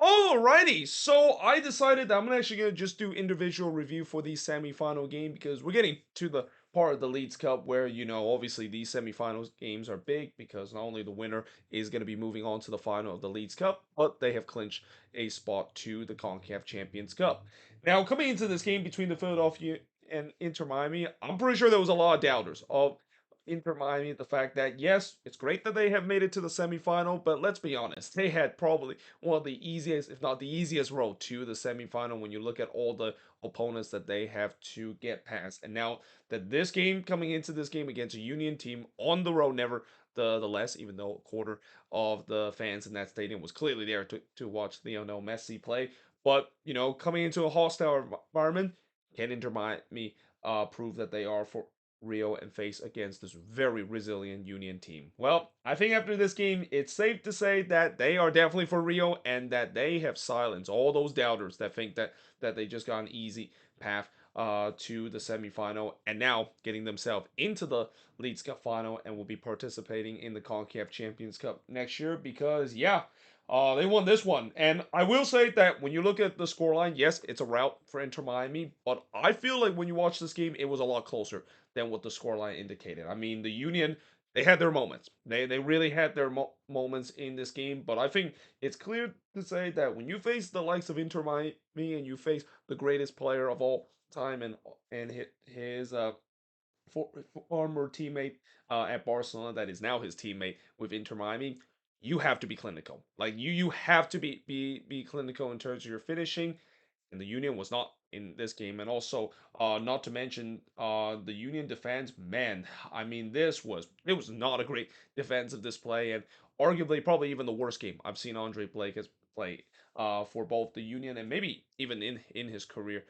Alrighty, so I decided that I'm actually gonna just do individual review for the semifinal game because we're getting to the part of the Leagues Cup where obviously these semifinals games are big because not only the winner is gonna be moving on to the final of the Leagues Cup, but they have clinched a spot to the CONCACAF Champions Cup. Now, coming into this game between the Philadelphia and Inter Miami, I'm pretty sure there was a lot of doubters of Inter Miami. The fact that yes, it's great that they have made it to the semifinal, but let's be honest, they had probably one of the easiest, if not the easiest road to the semifinal when you look at all the opponents that they have to get past. And now that this game coming into this game against a Union team on the road, never the less, even though a quarter of the fans in that stadium was clearly there to watch Lionel Messi play. But coming into a hostile environment, can Inter Miami prove that they are for Rio and face against this very resilient Union team? Well, I think after this game, it's safe to say that they are definitely for Rio and that they have silenced all those doubters that think that they just got an easy path to the semifinal and now getting themselves into the Leagues Cup final and will be participating in the CONCACAF Champions Cup next year because yeah, they won this one. And I will say that when you look at the scoreline, yes, it's a rout for Inter Miami, but I feel like when you watch this game, it was a lot closer than what the scoreline indicated. I mean, the Union, they had their moments. They really had their moments in this game, but I think it's clear to say that when you face the likes of Inter Miami and you face the greatest player of all time and his former teammate at Barcelona that is now his teammate with Inter Miami, you have to be clinical. Like you have to be clinical in terms of your finishing, and the Union was not in this game. And also, not to mention, the Union defense. Man, I mean, it was not a great defensive display, and arguably probably even the worst game I've seen Andre Blake has play for both the Union and maybe even in his career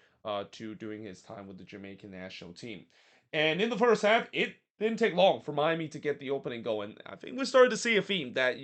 to doing his time with the Jamaican national team. And in the first half, it didn't take long for Miami to get the opening going. I think we started to see a theme that,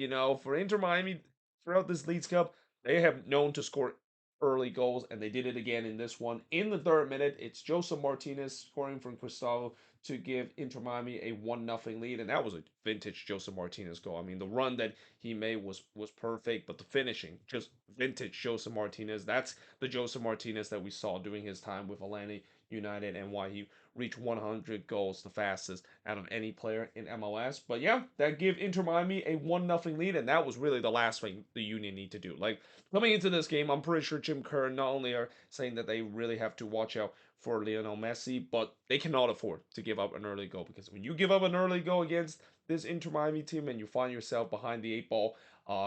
for Inter Miami throughout this Leagues Cup, they have known to score early goals, and they did it again in this one. In the third minute, it's Joseph Martinez scoring from Cristaldo to give Inter Miami a 1-0 lead, and that was a vintage Joseph Martinez goal. I mean, the run that he made was perfect, but the finishing, just vintage Joseph Martinez. That's the Joseph Martinez that we saw during his time with Atlanta United and why he reached 100 goals the fastest out of any player in MLS. But yeah, that gave Inter Miami a 1-0 lead, and that was really the last thing the Union need to do. Like coming into this game, I'm pretty sure Jim Kerr not only are saying that they really have to watch out for Lionel Messi, but they cannot afford to give up an early goal because when you give up an early goal against this Inter Miami team and you find yourself behind the eight ball,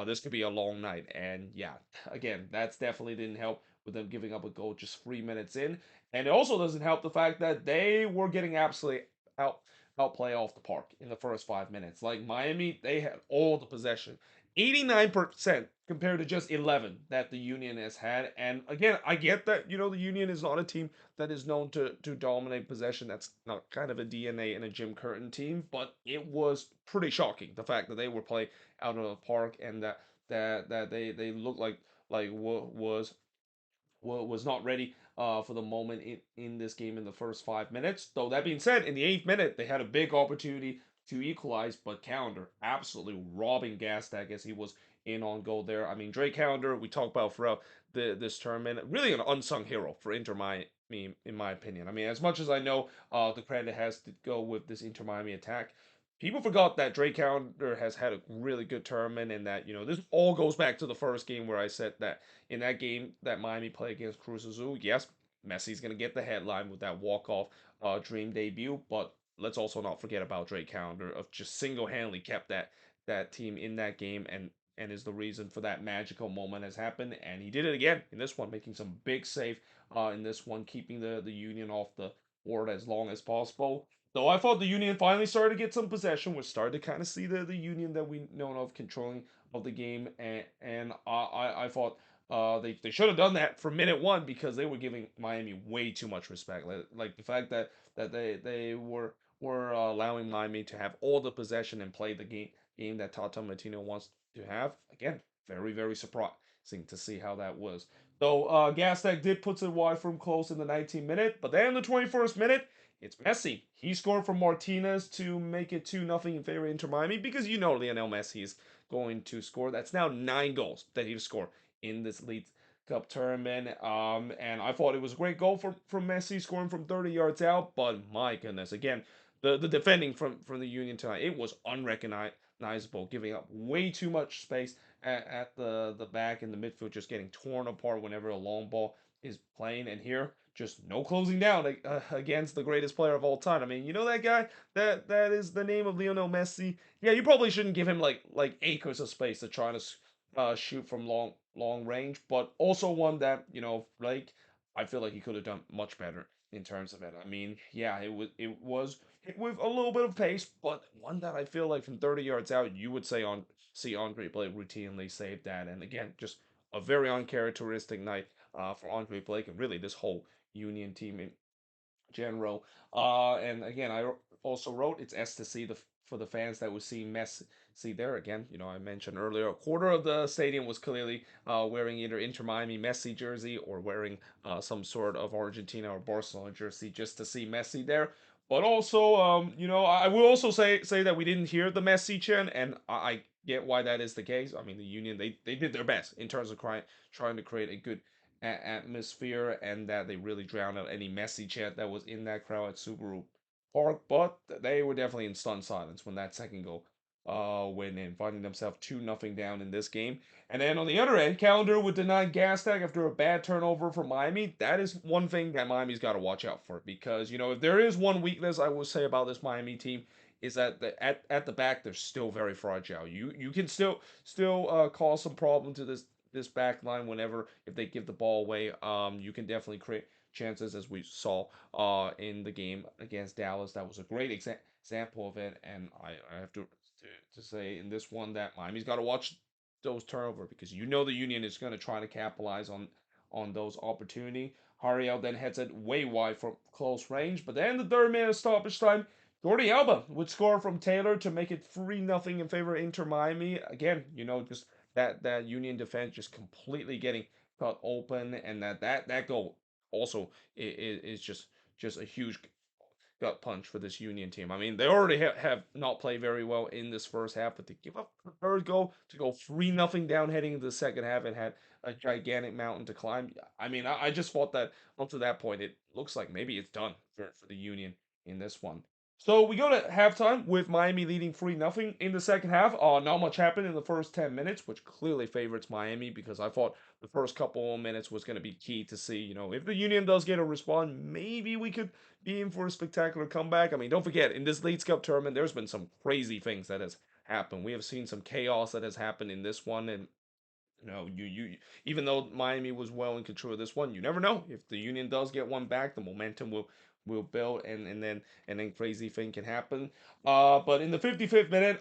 this could be a long night. And yeah, again, that's definitely didn't help with them giving up a goal just 3 minutes in. And it also doesn't help the fact that they were getting absolutely out outplay off the park in the first 5 minutes. Like Miami, they had all the possession. 89% compared to just 11 that the Union has had. And again, I get that, the Union is not a team that is known to dominate possession. That's not kind of a DNA in a Jim Curtin team, but it was pretty shocking the fact that they were playing out of the park and that they looked like was not ready for the moment in this game in the first 5 minutes. Though that being said, in the eighth minute, they had a big opportunity to equalize, but Calendar absolutely robbing Gastag as he was in on goal there. I mean, Drake Calendar, we talked about throughout this tournament, really an unsung hero for Inter Miami, in my opinion. I mean, as much as I know the credit has to go with this Inter Miami attack, people forgot that Drake Calendar has had a really good tournament and that, this all goes back to the first game where I said that in that game that Miami played against Cruz Azul, yes, Messi's going to get the headline with that walk-off dream debut, but let's also not forget about Drake Calendar of just single-handedly kept that team in that game and is the reason for that magical moment has happened. And he did it again in this one, making some big save in this one, keeping the Union off the board as long as possible. Though I thought the Union finally started to get some possession, we started to kind of see the Union that we know of controlling of the game, and I thought they should have done that from minute one because they were giving Miami way too much respect. Like the fact that they were allowing Miami to have all the possession and play the game that Tata Martino wants to have. Again, very to see how that was. Though Gastek did put it wide from close in the 19th minute, but then in the 21st minute, it's Messi. He scored from Martinez to make it 2-0 in favor of Inter Miami because you know Lionel Messi is going to score. That's now 9 goals that he's scored in this League Cup tournament. And I thought it was a great goal from Messi scoring from 30 yards out, but my goodness, again, the defending from the Union tonight, it was unrecognizable, giving up way too much space at the back and the midfield, just getting torn apart whenever a long ball is playing. And here, just no closing down against the greatest player of all time. I mean, you know that guy that is the name of Lionel Messi. Yeah, you probably shouldn't give him like acres of space to try to shoot from long range, but also one that like I feel like he could have done much better in terms of it. I mean, yeah, it was hit with a little bit of pace, but one that I feel like from 30 yards out, you would say on see Andre Blake routinely save that. And again, just a very uncharacteristic night for Andre Blake and really this whole Union team in general. And again, also wrote it's S to see for the fans that would see Messi. See there again, I mentioned earlier, a quarter of the stadium was clearly wearing either Inter Miami Messi jersey or wearing some sort of Argentina or Barcelona jersey just to see Messi there. But also, I will also say that we didn't hear the Messi chant, and I get why that is the case. I mean, the Union they did their best in terms of trying to create a good atmosphere and that they really drowned out any Messi chant that was in that crowd at Subaru Park. But they were definitely in stunned silence when that second goal went in, finding themselves 2-0 down in this game. And then on the other end, Calendar would deny Gastag after a bad turnover for Miami. That is one thing that Miami's got to watch out for because, if there is one weakness I will say about this Miami team, is that at the back they're still very fragile. You can still cause some problem to this back line whenever if they give the ball away. You can definitely create chances as we saw in the game against Dallas. That was a great example of it, and I have to say in this one that Miami's got to watch those turnover because the Union is going to try to capitalize on those opportunity. Hariel then heads it way wide from close range, but then the third minute stoppage time, Jordi Alba would score from Taylor to make it 3-0 in favor of Inter Miami. Again, just that Union defense just completely getting cut open, and that goal also is just a huge gut punch for this Union team. I mean, they already have not played very well in this first half, but to give up the third goal to go 3-0 down heading into the second half and had a gigantic mountain to climb. I mean, I just thought that up to that point, it looks like maybe it's done for the Union in this one. So we go to halftime with Miami leading 3-0 in the second half. Not much happened in the first 10 minutes, which clearly favorites Miami because I thought the first couple of minutes was going to be key to see, if the Union does get a response, maybe we could be in for a spectacular comeback. I mean, don't forget, in this Leagues Cup tournament, there's been some crazy things that has happened. We have seen some chaos that has happened in this one, and you even though Miami was well in control of this one, you never know if the Union does get one back, the momentum will build, and then crazy thing can happen. But in the 55th minute,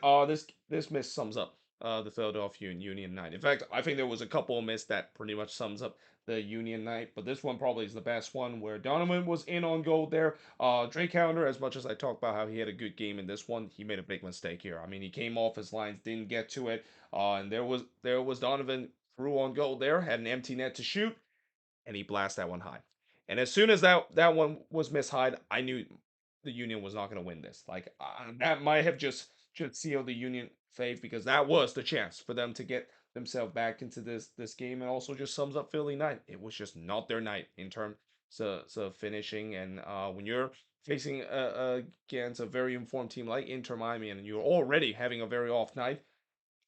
this miss sums up the Philadelphia Union night. In fact, I think there was a couple of miss that pretty much sums up the Union night, but this one probably is the best one where Donovan was in on goal there. Drake Calendar, as much as I talk about how he had a good game in this one, he made a big mistake here. I mean, he came off his lines, didn't get to it. And there was Donovan threw on goal there, had an empty net to shoot, and he blasted that one high. And as soon as that one was missed high, I knew the Union was not going to win this. Like that might have just sealed the Union fate because that was the chance for them to get themselves back into this game, and also just sums up Philly night. It was just not their night in terms of finishing, and when you're facing against a very informed team like Inter Miami, and you're already having a very off night,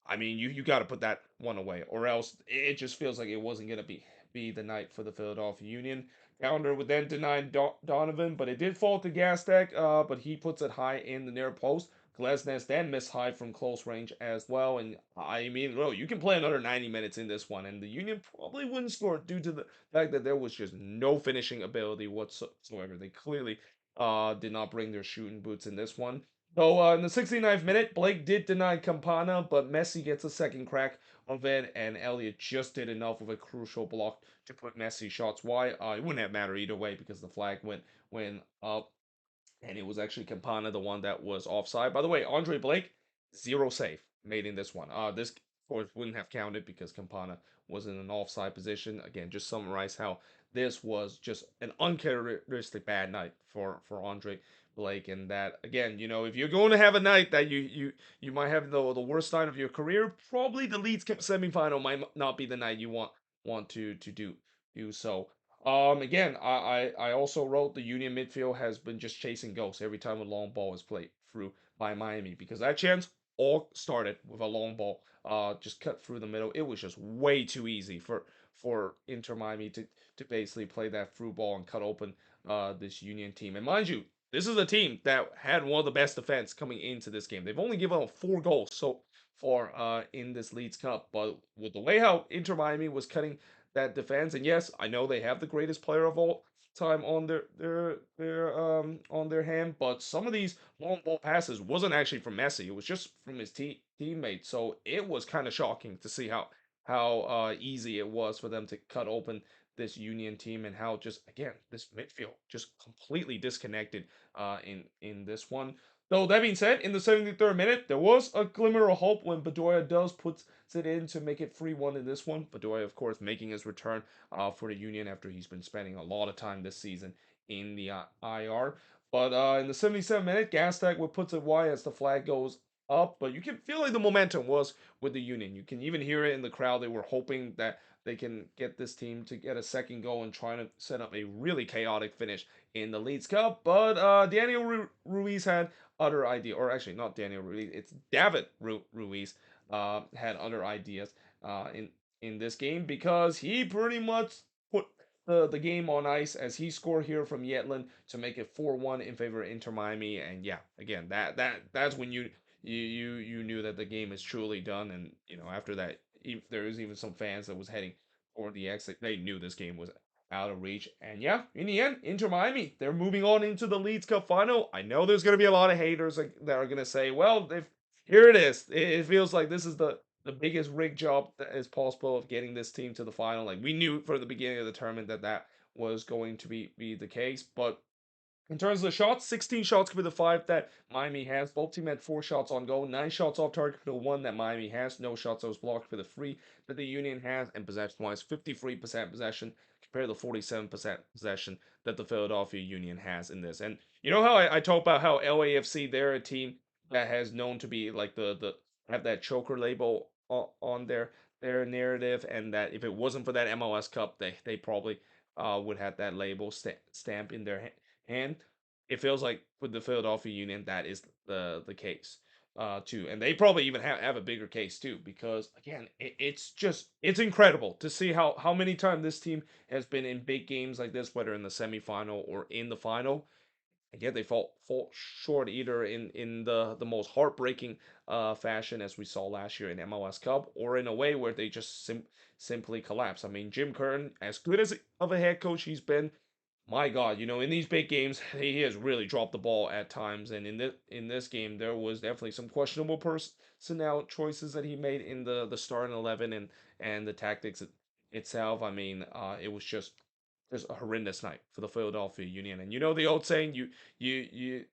I mean, you got to put that one away, or else it just feels like it wasn't gonna be the night for the Philadelphia Union. Calendar would then deny Donovan, but it did fall to Gastek, but he puts it high in the near post. Glesnes then missed high from close range as well, and I mean, bro, you can play another 90 minutes in this one, and the Union probably wouldn't score due to the fact that there was just no finishing ability whatsoever. They clearly did not bring their shooting boots in this one. So in the 69th minute, Blake did deny Campana, but Messi gets a second crack of it, and Elliott just did enough of a crucial block to put Messi shots wide. It wouldn't have mattered either way because the flag went up, and it was actually Campana, the one that was offside. By the way, Andre Blake, zero save made in this one. This course, wouldn't have counted because Campana was in an offside position. Again, just summarize how this was just an uncharacteristic bad night for Andre Blake, and that again, if you're going to have a night that you might have the worst night of your career, probably the Leeds Cup semifinal might not be the night you want to do so. Again, I also wrote the Union midfield has been just chasing ghosts every time a long ball is played through by Miami because that chance all started with a long ball, just cut through the middle. It was just way too easy for Inter Miami to basically play that through ball and cut open this Union team. And mind you, this is a team that had one of the best defense coming into this game. They've only given up 4 goals so far in this Leeds Cup, but with the way how Inter Miami was cutting that defense, and yes, I know they have the greatest player of all time on their on their hand, but some of these long ball passes wasn't actually from Messi. It was just from his teammates. So it was kind of shocking to see how easy it was for them to cut open this Union team and how just again this midfield just completely disconnected in this one. Though that being said, in the 73rd minute, there was a glimmer of hope when Bedoya does put it in to make it 3-1 in this one. Bedoya, of course, making his return for the Union after he's been spending a lot of time this season in the IR. But in the 77th minute, Gastak would put it wide as the flag goes up. But you can feel like the momentum was with the Union. You can even hear it in the crowd. They were hoping that they can get this team to get a second goal and trying to set up a really chaotic finish in the Leeds Cup. But Daniel Ruiz had other idea, or actually not Daniel Ruiz, it's David Ruiz had other ideas in this game because he pretty much put the game on ice as he scored here from Yetland to make it 4-1 in favor of Inter Miami. And yeah, again, that's when you knew that the game is truly done. And after that, there was even some fans that was heading for the exit. They knew this game was out of reach. And yeah, in the end, Inter Miami, they're moving on into the Leeds Cup final. I know there's going to be a lot of haters that are going to say, well, if here it is, it feels like this is the biggest rig job that is possible of getting this team to the final. Like we knew from the beginning of the tournament that was going to be the case, but in terms of the shots, 16 shots compared to 5 that Miami has. Both teams had 4 shots on goal, 9 shots off target for the 1 that Miami has. No shots that was blocked for the 3 that the Union has. And possession-wise, 53% possession compared to 47% possession that the Philadelphia Union has in this. And you know how I talk about how LAFC, they're a team that has known to be like the have that choker label on their narrative, and that if it wasn't for that MLS Cup, they probably would have that label stamp in their and it feels like with the Philadelphia Union, that is the case too. And they probably even have a bigger case too, because again, it's incredible to see how many times this team has been in big games like this, whether in the semifinal or in the final. Again, they fall short either in the most heartbreaking fashion as we saw last year in MLS Cup, or in a way where they just simply collapse. I mean, Jim Curtin, as good as of a head coach he's been, my God, in these big games, he has really dropped the ball at times. And in this game, there was definitely some questionable personnel choices that he made in the starting 11 and the tactics itself. I mean, it was just a horrendous night for the Philadelphia Union. And you know the old saying, you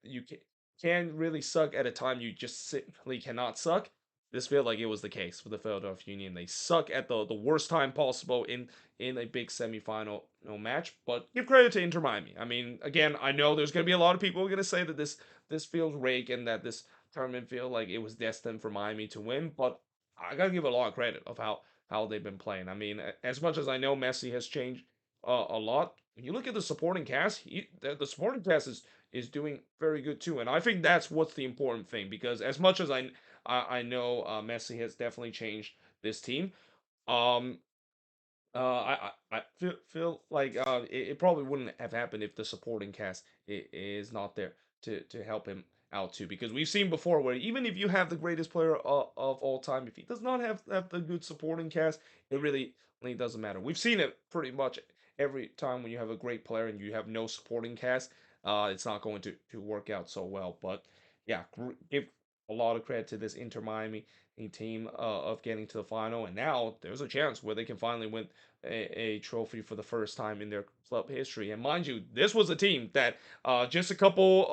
can really suck at a time you just simply cannot suck. This felt like it was the case for the Philadelphia Union. They suck at the worst time possible in a big semifinal match. But give credit to Inter Miami. I mean, again, I know there's going to be a lot of people who are going to say that this feels rigged and that this tournament feel like it was destined for Miami to win. But I got to give a lot of credit of how they've been playing. I mean, as much as I know Messi has changed a lot, when you look at the supporting cast, the supporting cast is doing very good too. And I think that's what's the important thing because as much as I know Messi has definitely changed this team. Um, I feel like it probably wouldn't have happened if the supporting cast is not there to help him out too. Because we've seen before where even if you have the greatest player of all time, if he does not have the good supporting cast, it really doesn't matter. We've seen it pretty much every time when you have a great player and you have no supporting cast, it's not going to work out so well. But yeah, give a lot of credit to this Inter Miami team of getting to the final, and now there's a chance where they can finally win a trophy for the first time in their club history. And mind you, this was a team that just a couple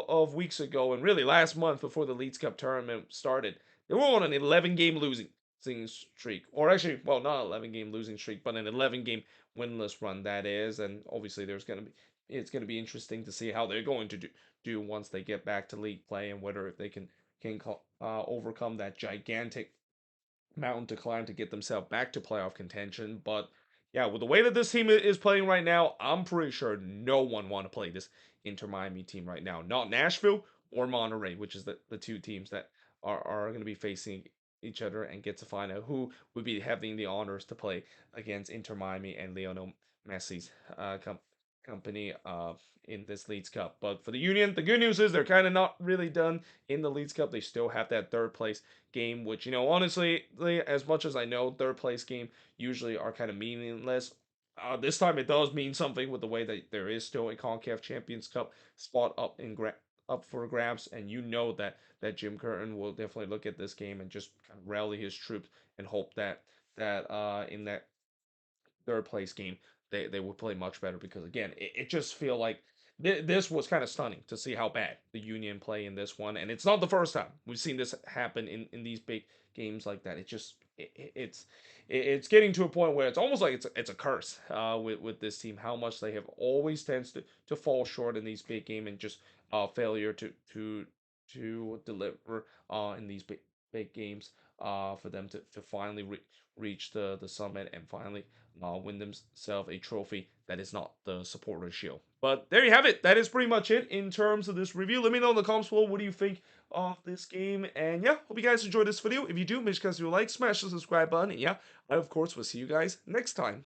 of weeks ago, and really last month before the Leeds Cup tournament started, they were on an 11-game losing losing streak, or actually, well, not 11-game losing streak, but an 11-game winless run that is. And obviously, it's gonna be interesting to see how they're going to do once they get back to league play, and whether if they can overcome that gigantic mountain to climb to get themselves back to playoff contention. But yeah, with the way that this team is playing right now, I'm pretty sure no one want to play this Inter Miami team right now. Not Nashville or Monterrey, which is the two teams that are going to be facing each other and get to find out who would be having the honors to play against Inter Miami and Lionel Messi's company in this Leeds Cup. But for the Union, the good news is they're kind of not really done in the Leeds Cup. They still have that third place game, which, honestly, as much as I know, third place game usually are kind of meaningless. This time it does mean something with the way that there is still a CONCACAF Champions Cup spot up for grabs, and that Jim Curtin will definitely look at this game and just kind of rally his troops and hope that in that third place game they would play much better, because again it just feel like this was kind of stunning to see how bad the Union play in this one, and it's not the first time we've seen this happen in these big games like that. It's getting to a point where it's almost like it's a curse with this team, how much they have always tends to fall short in these big games, and just failure to deliver in these big games for them to finally reach the summit and finally win themselves a trophy that is not the supporter shield. But there you have it. That is pretty much it in terms of this review. Let me know in the comments below, what do you think of this game? And yeah, hope you guys enjoyed this video. If you do, make sure to like, smash the subscribe button. And yeah, I of course will see you guys next time.